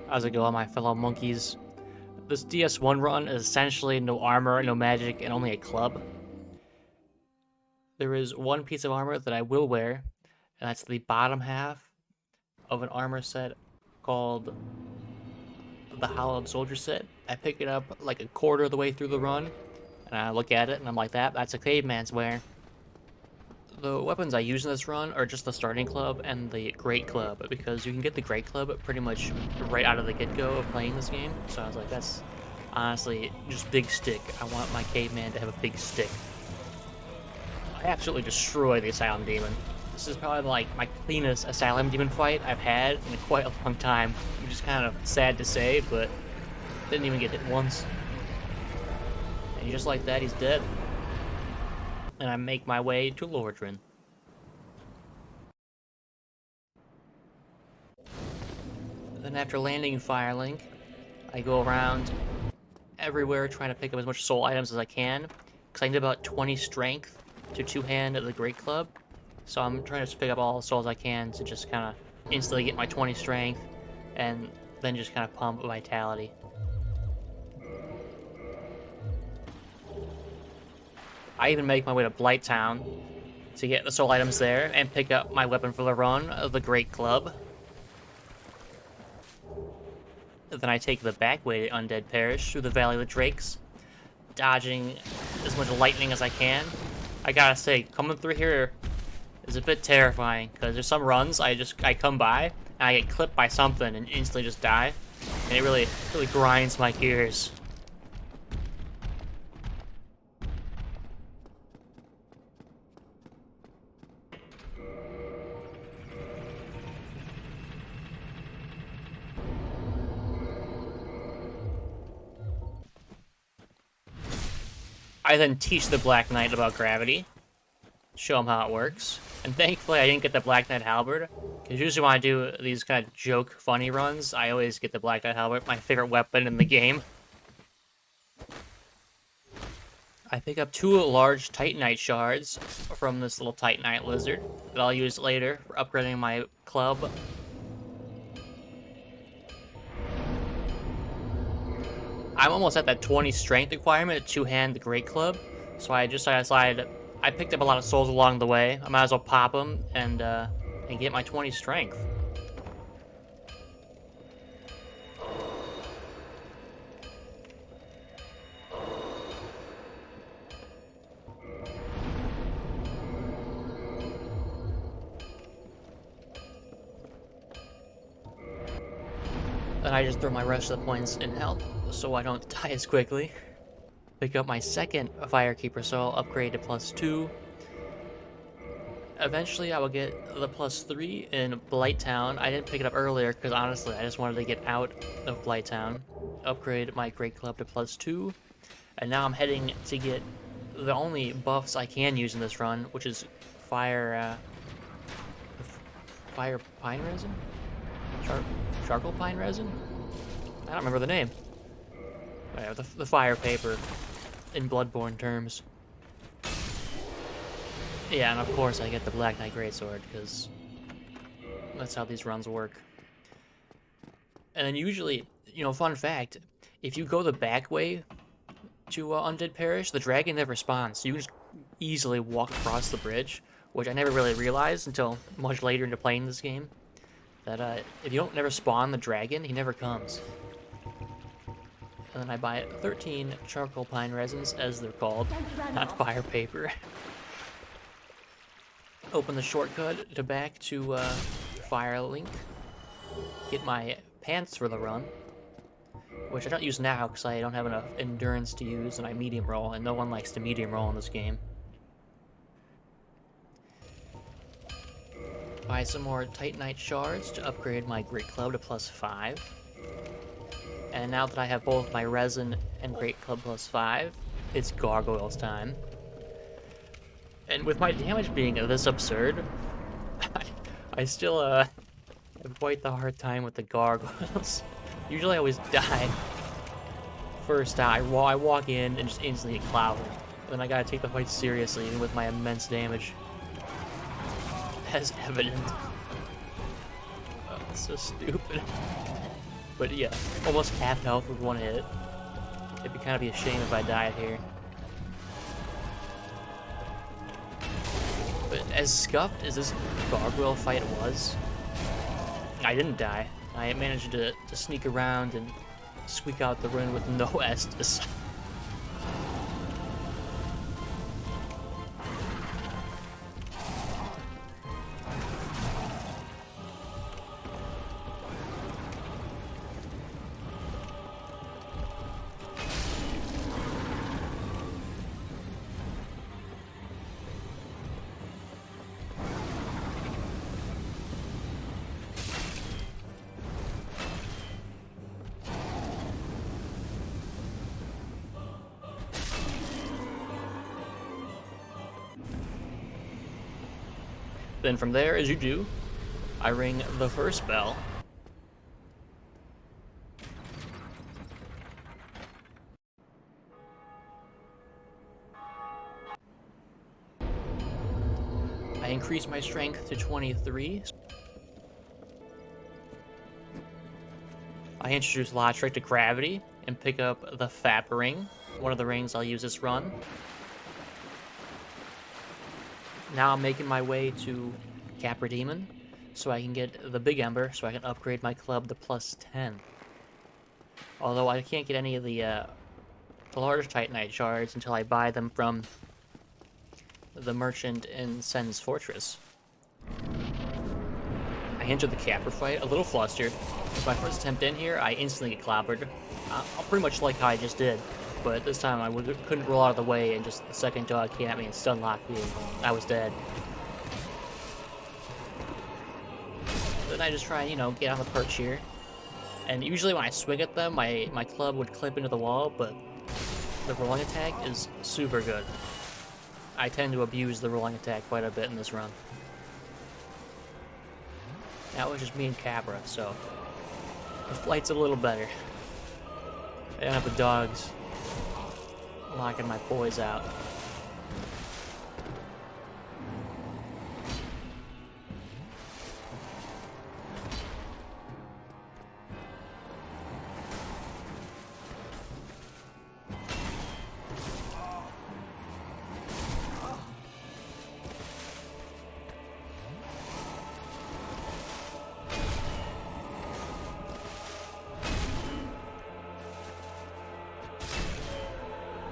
How's it going, my fellow monkeys? This DS1 run is essentially no armor, no magic, and only a club. There is one piece of armor that I will wear, and that's the bottom half of an armor set called the Hollowed Soldier set. I pick it up like a quarter of the way through the run, and I look at it, and I'm like, that's a caveman's wear. The weapons I use in this run are just the starting club and the great club, because you can get the great club pretty much right out of the get-go of playing this game. So I was like, that's honestly just big stick. I want my caveman to have a big stick. I absolutely destroy the Asylum Demon. This is probably like my cleanest Asylum Demon fight I've had in quite a long time, which is kind of sad to say, but didn't even get hit once. And just like that, he's dead. And I make my way to Lordran. Then after landing in Firelink, I go around everywhere trying to pick up as much soul items as I can, because I need about 20 strength to two-hand the Great Club. So I'm trying to just pick up all the souls I can to just kind of instantly get my 20 strength, and then just kind of pump vitality. I even make my way to Blighttown to get the soul items there and pick up my weapon for the run, the Great Club. Then I take the back way to Undead Parish through the Valley of the Drakes, dodging as much lightning as I can. I gotta say, coming through here is a bit terrifying, because there's some runs I come by and I get clipped by something and instantly just die, and it really grinds my gears. I then teach the Black Knight about gravity, show him how it works, and thankfully I didn't get the Black Knight Halberd, because usually when I do these kind of joke, funny runs, I always get the Black Knight Halberd, my favorite weapon in the game. I pick up 2 large Titanite shards from this little Titanite lizard that I'll use later for upgrading my club. I'm almost at that 20 strength requirement to two-hand the Great Club, so I decided I picked up a lot of souls along the way. I might as well pop them and get my 20 strength. Then I just throw my rest of the points in health, so I don't die as quickly. Pick up my second Firekeeper Soul, upgrade to +2. Eventually I will get the +3 in Blighttown. I didn't pick it up earlier because honestly I just wanted to get out of Blighttown. Upgrade my Great Club to +2. And now I'm heading to get the only buffs I can use in this run, which is Fire Pine Resin? Charcoal Pine Resin? I don't remember the name. Whatever, the Fire Paper in Bloodborne terms. Yeah, and of course I get the Black Knight Greatsword, because that's how these runs work. And then usually, fun fact, if you go the back way to Undead Parish, the dragon never spawns, so you can just easily walk across the bridge, which I never really realized until much later into playing this game, that if you don't never spawn the dragon, he never comes. And then I buy 13 charcoal pine resins, as they're called, not fire paper. Open the shortcut to back to Firelink. Get my pants for the run, which I don't use now because I don't have enough endurance to use, and I medium roll, and no one likes to medium roll in this game. Buy some more Titanite shards to upgrade my Great Club to +5. And now that I have both my resin and Great Club +5, it's gargoyles time. And with my damage being this absurd, I still have quite the hard time with the gargoyles. Usually I always die first. I walk in and just instantly get clouded. Then I gotta take the fight seriously, even with my immense damage. As evident. Oh, it's so stupid. But yeah, almost half health with one hit. It'd kind of be a shame if I died here. But as scuffed as this gargoyle fight was, I didn't die. I managed to sneak around and squeak out the rune with no Estus. Then from there, as you do, I ring the first bell. I increase my strength to 23. I introduce Lotric to gravity and pick up the Fap ring, one of the rings I'll use this run. Now I'm making my way to CER Demon, so I can get the Big Ember, so I can upgrade my club to +10. Although I can't get any of the large Titanite shards until I buy them from the merchant in Sen's Fortress. I entered the CER fight a little flustered. With my first attempt in here, I instantly get clobbered. Pretty much like how I just did. But this time I couldn't roll out of the way, and just the second dog came at me and stun locked me, and I was dead. Then I just try and, you know, get on the perch here. And usually when I swing at them, my club would clip into the wall, but the rolling attack is super good. I tend to abuse the rolling attack quite a bit in this run. That was just me and Cabra, so the flight's a little better. I don't have the dogs locking my boys out.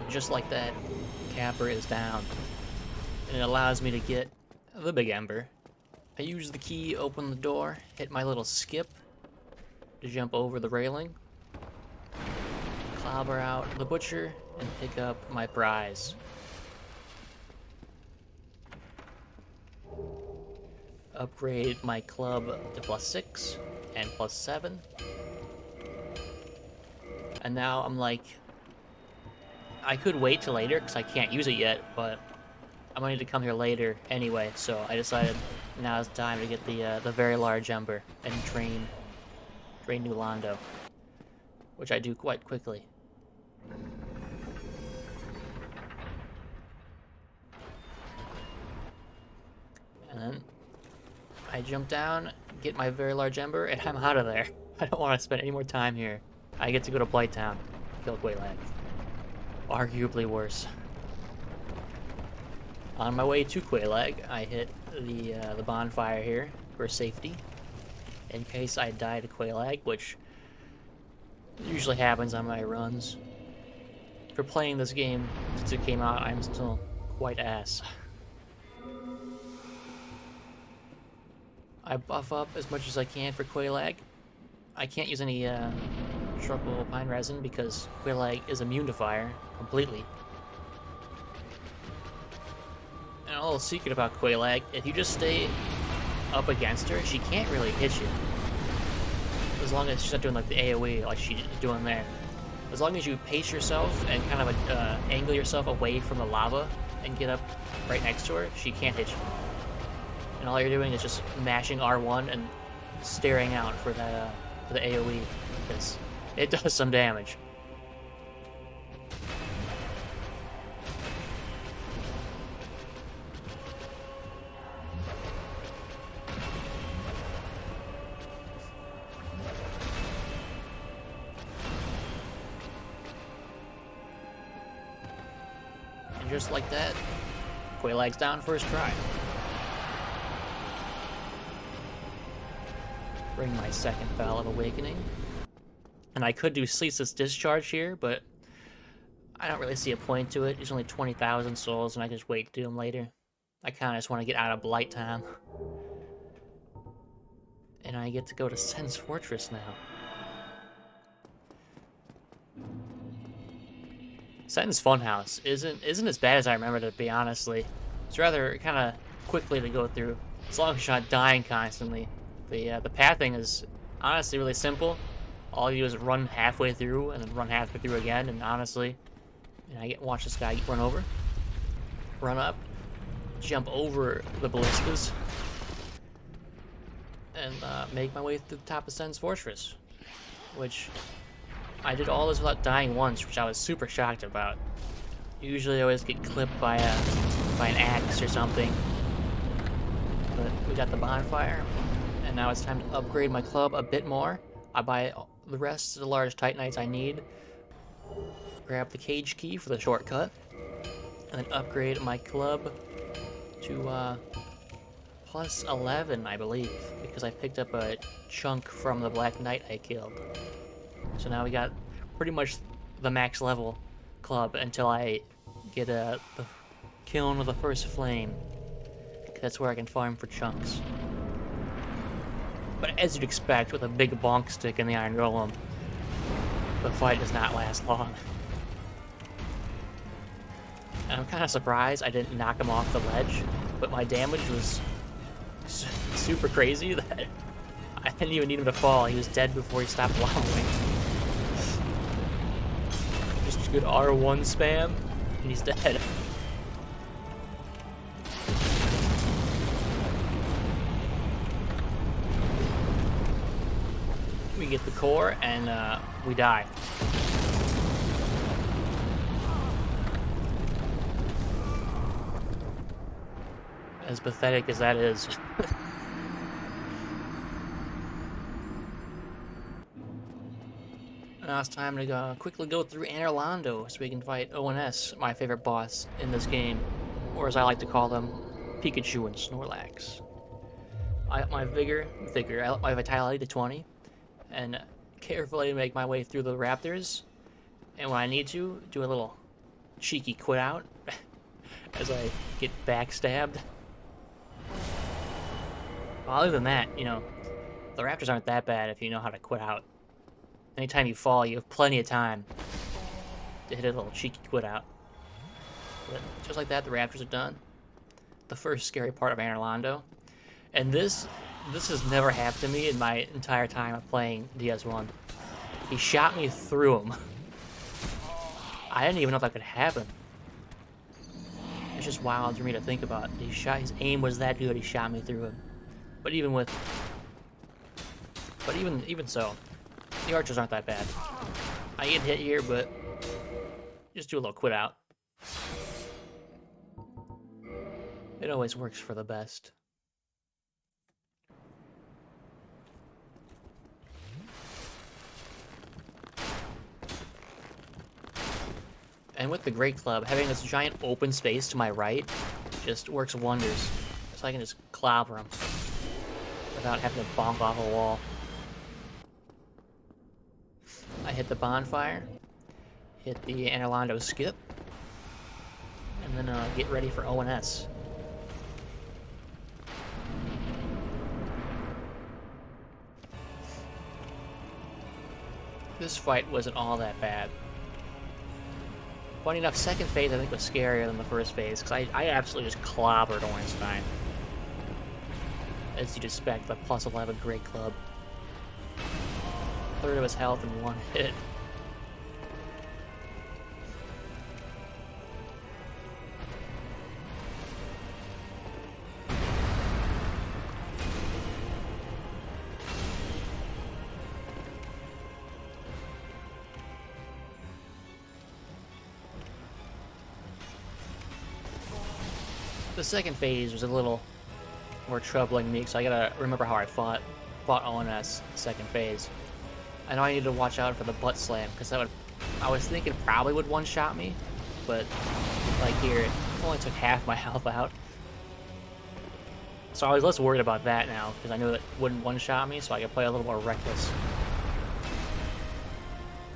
Just like that, CER is down, and it allows me to get the Big Ember. I use the key, open the door, hit my little skip to jump over the railing, clobber out the butcher, and pick up my prize. Upgrade my club to +6 and +7, and now I'm like, I could wait till later because I can't use it yet, but I'm going to need to come here later anyway, so I decided now's the time to get the very large Ember and train New Londo, which I do quite quickly. And then I jump down, get my very large Ember, and I'm out of there. I don't want to spend any more time here. I get to go to Blighttown, kill Quaylag. Arguably worse. On my way to Quaylag, I hit the bonfire here for safety, in case I die to Quaylag, which usually happens on my runs. For playing this game since it came out, I'm still quite ass. I buff up as much as I can for Quaylag. I can't use any charcoal pine resin because Quaylag is immune to fire completely. And a little secret about Quaylag, if you just stay up against her, she can't really hit you. As long as she's not doing like the AoE like she's doing there. As long as you pace yourself and kind of angle yourself away from the lava and get up right next to her, she can't hit you. And all you're doing is just mashing R1 and staring out for that for the AoE, because it does some damage. And just like that, Quailag's down first try. Bring my second Bell of Awakening. And I could do Ceaseless Discharge here, but I don't really see a point to it. There's only 20,000 souls, and I can just wait to do them later. I kind of just want to get out of Blight Time. And I get to go to Sen's Fortress now. Sen's Funhouse isn't as bad as I remembered it to be, honestly. It's rather kind of quickly to go through, as long as you're not dying constantly. The pathing is honestly really simple. All you do is run halfway through and then run halfway through again, and honestly, I watch this guy run over, run up, jump over the ballistas, and make my way through the top of Sen's Fortress, which I did all this without dying once, which I was super shocked about. Usually I always get clipped by an axe or something, but we got the bonfire, and now it's time to upgrade my club a bit more. I buy the rest of the large Titanites I need, grab the cage key for the shortcut, and then upgrade my club to plus 11, I believe, because I picked up a chunk from the Black Knight I killed. So now we got pretty much the max level club until I get the kiln with the first flame. That's where I can farm for chunks. But as you'd expect, with a big bonk stick in the Iron Golem, the fight does not last long. And I'm kind of surprised I didn't knock him off the ledge, but my damage was super crazy that I didn't even need him to fall. He was dead before he stopped wobbling. Just good R1 spam, and he's dead. We get the core, and we die. As pathetic as that is. Now it's time to quickly go through Anando so we can fight ONS, my favorite boss in this game, or as I like to call them, Pikachu and Snorlax. I up my vigor, I up my vitality to 20, and carefully make my way through the raptors, and when I need to, do a little cheeky quit out as I get backstabbed. Well, other than that, you know, the raptors aren't that bad if you know how to quit out. Anytime you fall, you have plenty of time to hit a little cheeky quit out. But just like that, the raptors are done. The first scary part of Anando. And this has never happened to me in my entire time of playing DS1. He shot me through him. I didn't even know that could happen. It's just wild for me to think about. His aim was that good, he shot me through him. But even so, the archers aren't that bad. I get hit here, but just do a little quit out. It always works for the best. And with the Great Club, having this giant open space to my right just works wonders. So I can just clobber him without having to bonk off a wall. I hit the bonfire, hit the Anando skip, and then get ready for ONS. This fight wasn't all that bad. Funny enough, second phase I think was scarier than the first phase, because I absolutely just clobbered Ornstein. As you'd expect, the plus 11 Great Club. Third of his health in one hit. The second phase was a little more troubling me, so I gotta remember how I fought ONS second phase. I know I need to watch out for the butt slam, because I was thinking probably would one-shot me, but like here, it only took half my health out. So I was less worried about that now, because I knew that it wouldn't one-shot me, so I could play a little more reckless.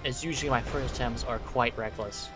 As usually my first attempts are quite reckless.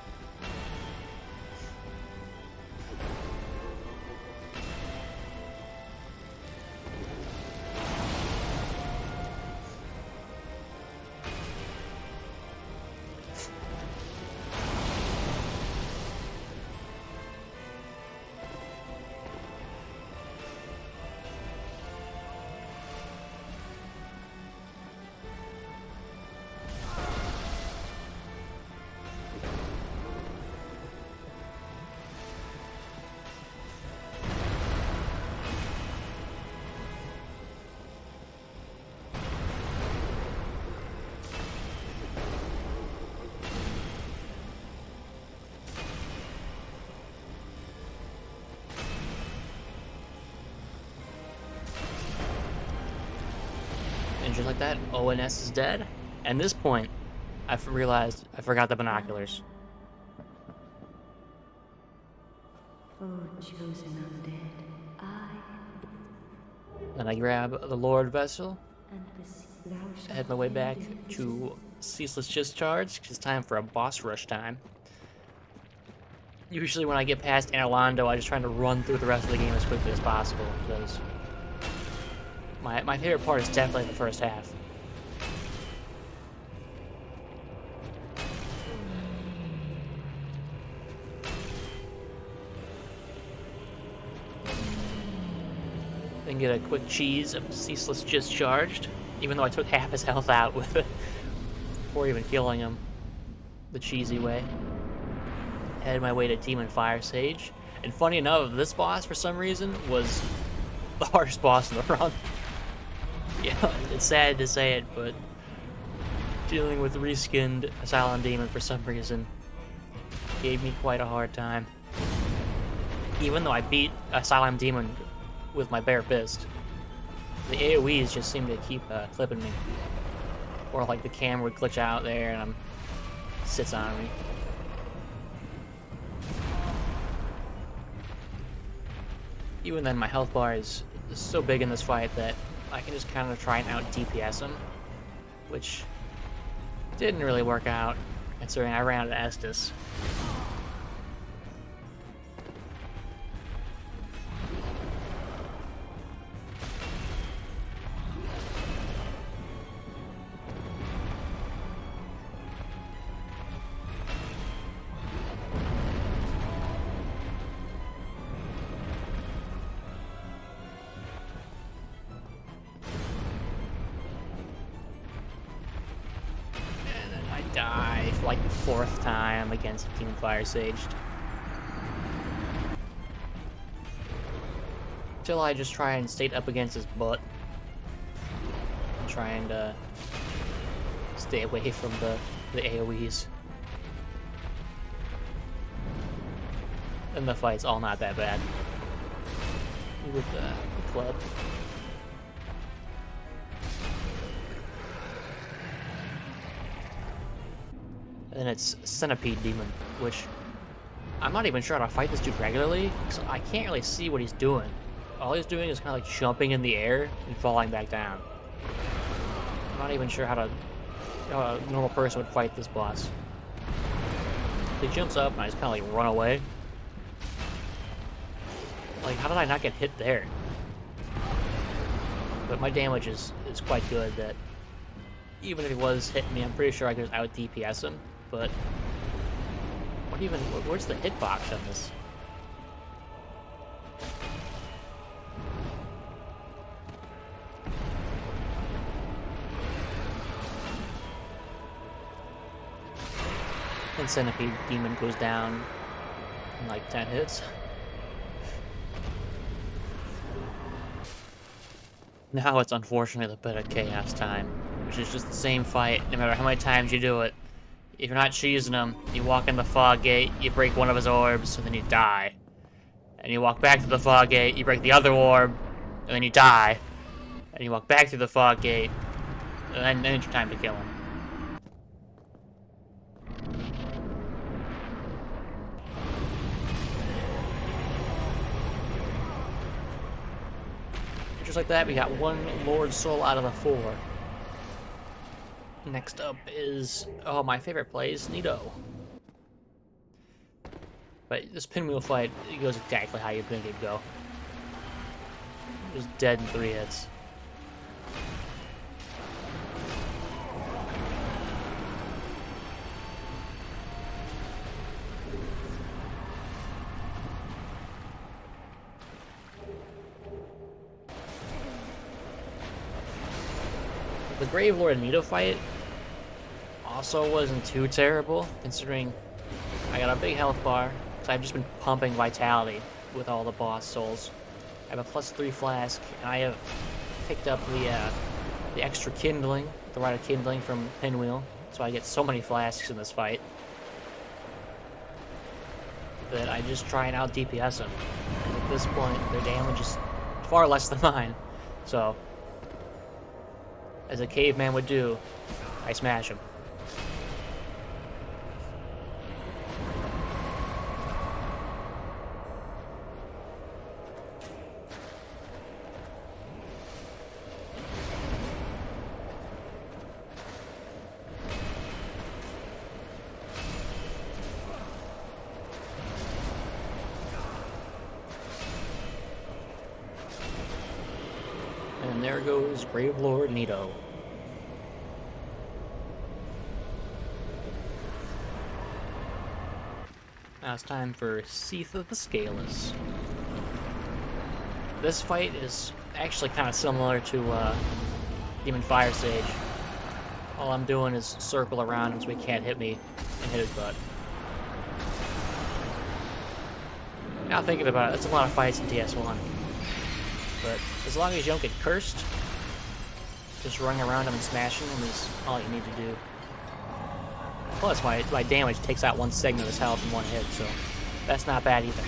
And just like that, ONS is dead. At this point, I've realized I forgot the binoculars. Oh, chosen undead, Then I grab the Lord Vessel, thou head my way back to Ceaseless Discharge, because it's time for a boss rush time. Usually when I get past Anando, I just try to run through the rest of the game as quickly as possible, because my favorite part is definitely the first half. Then get a quick cheese of Ceaseless Discharged, even though I took half his health out with it before even killing him the cheesy way. Head my way to Demon Fire Sage, and funny enough, this boss for some reason was the hardest boss in the run. Yeah, it's sad to say it, but dealing with reskinned Asylum Demon for some reason gave me quite a hard time. Even though I beat Asylum Demon with my bare fist, the AoEs just seem to keep clipping me. Or like the camera would glitch out there and sits on me. Even then, my health bar is so big in this fight that I can just kind of try and out DPS him, which didn't really work out, considering I ran out of Estus. Die for like the 4th time against Demon Fire Saged. Till I just try and stay up against his butt. And try and stay away from the AoEs. And the fight's all not that bad. With the club. And then it's Centipede Demon, which I'm not even sure how to fight this dude regularly, so I can't really see what he's doing. All he's doing is kind of like jumping in the air and falling back down. I'm not even sure how a normal person would fight this boss. He jumps up and I just kind of like run away. Like, how did I not get hit there? But my damage is quite good that even if he was hitting me, I'm pretty sure I could just out DPS him. But where's the hitbox on this? And Centipede Demon goes down in like 10 hits. Now it's unfortunately the bit of chaos time, which is just the same fight no matter how many times you do it. If you're not cheesing him, you walk in the fog gate, you break one of his orbs, and then you die. And you walk back to the fog gate, you break the other orb, and then you die. And you walk back through the fog gate, and then it's your time to kill him. Just like that, we got one Lord Soul out of the 4. Next up is, oh, my favorite plays, Neato. But this pinwheel fight, it goes exactly how you think it'd go. Just dead in 3 hits. The Grave Lord and Neato fight also wasn't too terrible, considering I got a big health bar, so I've just been pumping vitality with all the boss souls. I have a +3 flask, and I have picked up the extra kindling, the right of kindling from Pinwheel, so I get so many flasks in this fight that I just try and out DPS them. And at this point, their damage is far less than mine, so as a caveman would do, I smash him. And there goes Grave Lord Neato. Now it's time for Seath of the Scaleless. This fight is actually kind of similar to Demon Fire Sage. All I'm doing is circle around him so he can't hit me and hit his butt. Now thinking about it, that's a lot of fights in TS1. But as long as you don't get cursed, just running around him and smashing him is all you need to do. Plus, my damage takes out one segment of his health in one hit, so that's not bad either.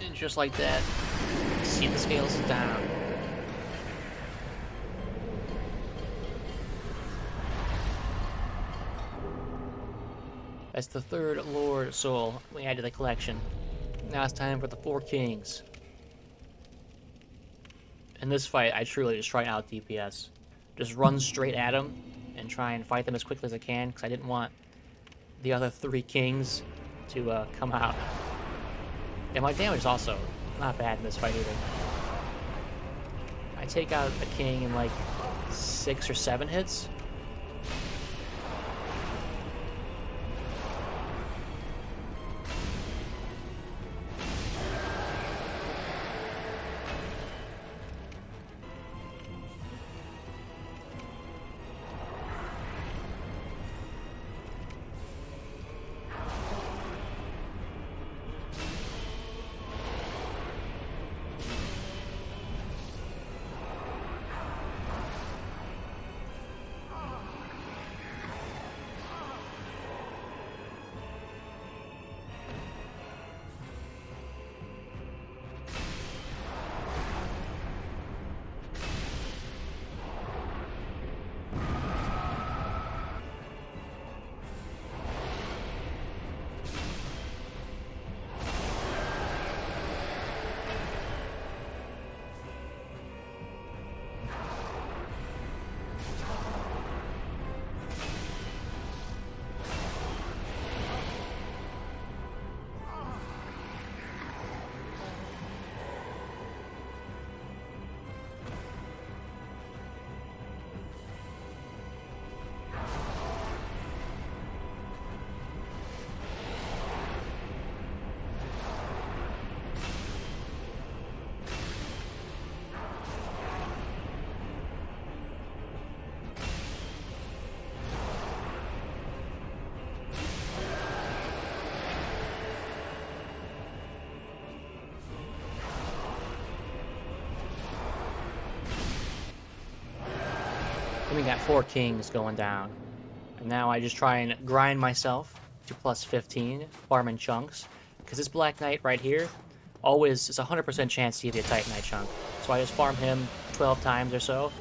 And just like that, see the scales down. That's the 3rd Lord Soul we add to the collection. Now it's time for the 4 Kings. In this fight, I truly just try out DPS. Just run straight at them and try and fight them as quickly as I can, because I didn't want the other 3 Kings to come out. And my damage is also not bad in this fight either. I take out a King in like 6 or 7 hits. Then we got 4 Kings going down. And now I just try and grind myself to +15, farming chunks. Because this Black Knight right here, always, it's a 100% chance to give you a Titanite chunk. So I just farm him 12 times or so.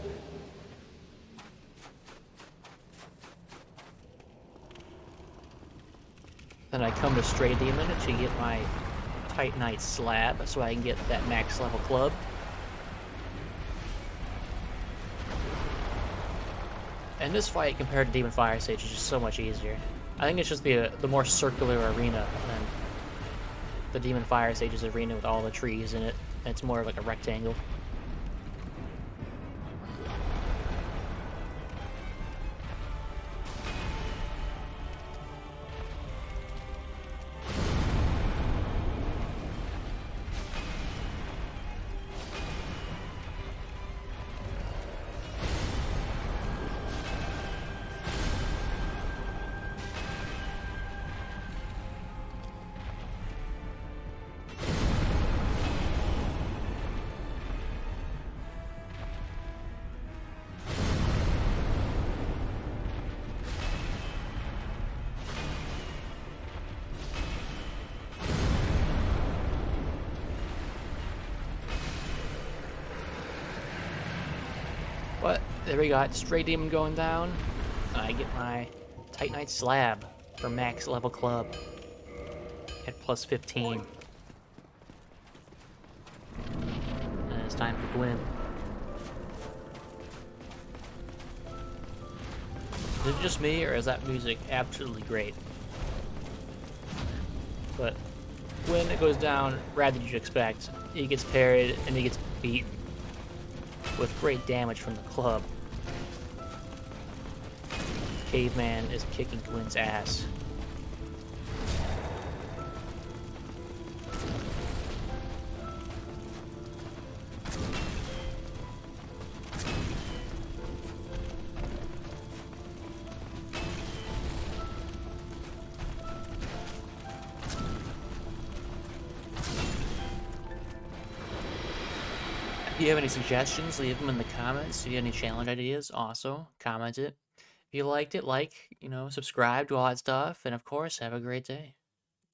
Then I come to Stray Demon to get my Titanite Slab so I can get that max level club. And this fight compared to Demon Fire Sage is just so much easier. I think it's just the more circular arena than the Demon Fire Sage's arena with all the trees in it. It's more like a rectangle. But there we got Stray Demon going down. And I get my Titanite Slab for max level club at plus 15. And it's time for Gwyn. Is it just me, or is that music absolutely great? But when it goes down, rather than you'd expect, he gets parried and he gets beaten with great damage from the club. CaveMan is kicking Gwyn's ass. If you have any suggestions, leave them in the comments. If you have any challenge ideas, also comment it. If you liked it, subscribe, do all that stuff, and of course, have a great day.